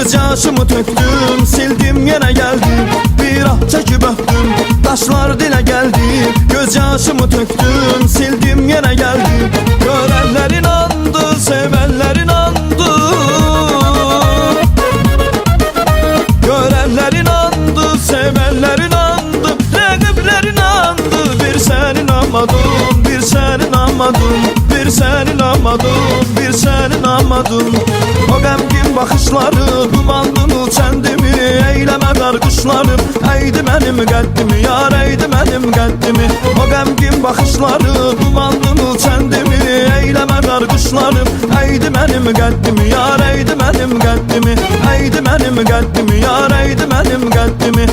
Göz yaşımı töktüm, sildim yine geldim. Bir ah çekip öptüm, taşlar dile geldi. Göz yaşımı töktüm, sildim yine geldim. Görenler inandı, sevenler inandı. Görenler inandı, sevenler inandı. Rakipler inandı. Bir sen inanmadın, bir sen inanmadın. Bir sen inanmadın, bir sen inanmadın. O gemgin bakışları dumanlı kendimi. Eyleme karkışlarım, eydi benim qəddimi. Yar eydi benim qəddimi. O gemgin bakışları dumanlı kendimi. Eyleme karkışlarım, eydi benim qəddimi. Yar eydi benim qəddimi. Eydi benim qəddimi. Yar eydi benim qəddimi.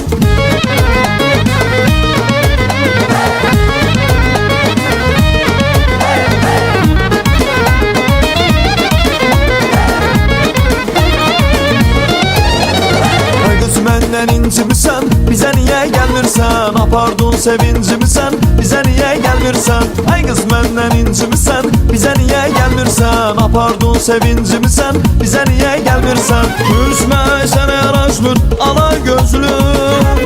Məndən incimisən, bizə niyə gəlmirsən? Apardın sevincimisən, bizə niyə gəlmirsən? Ay qız məndən incimisən, bizə niyə gəlmirsən? Apardın sevincimisən, bizə niyə gəlmirsən? Üzmə sənə rajmür, ala gözlüm.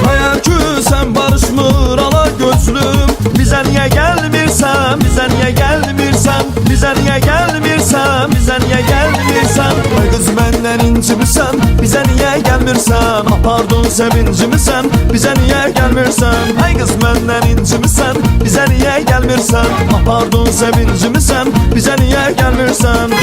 Məyər ki sən barışmır, ala gözlüm. Bizə niyə gəlmirsən, bizə niyə gəlmirsən? Bizə niyə gəlmirsən, bizə niyə gəlmirsən? Ay qız məndən incimisən, bizə niyə gəlmirsən? Apardın sevincimisən, bizə niyə gəlmirsən? Ay qız məndən incimisən, bizə niyə gəlmirsən? Apardın sevincimisən, bizə niyə gəlmirsən?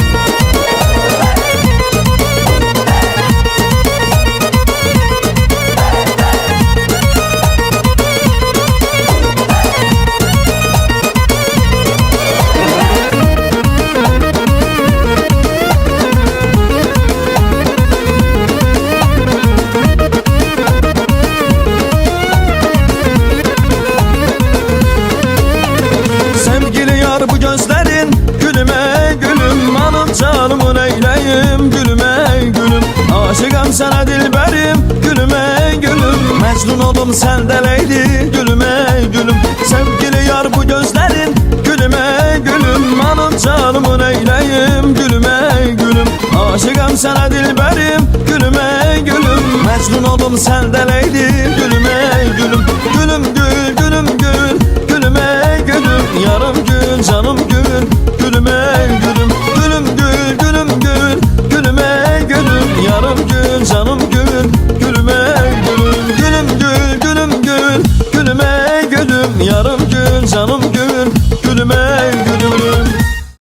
Bu gözlerin gülüme gülüm, anım canımın eyleyim gülüme gülüm. Aşıkam sana dilberim gülüme gülüm. Mecnun oldum senden eydi gülüme gülüm. Sevgili yar bu gözlerin gülüme gülüm, anım canımın eyleyim gülüme gülüm. Aşıkam sana dilberim gülüme gülüm. Mecnun oldum senden eydi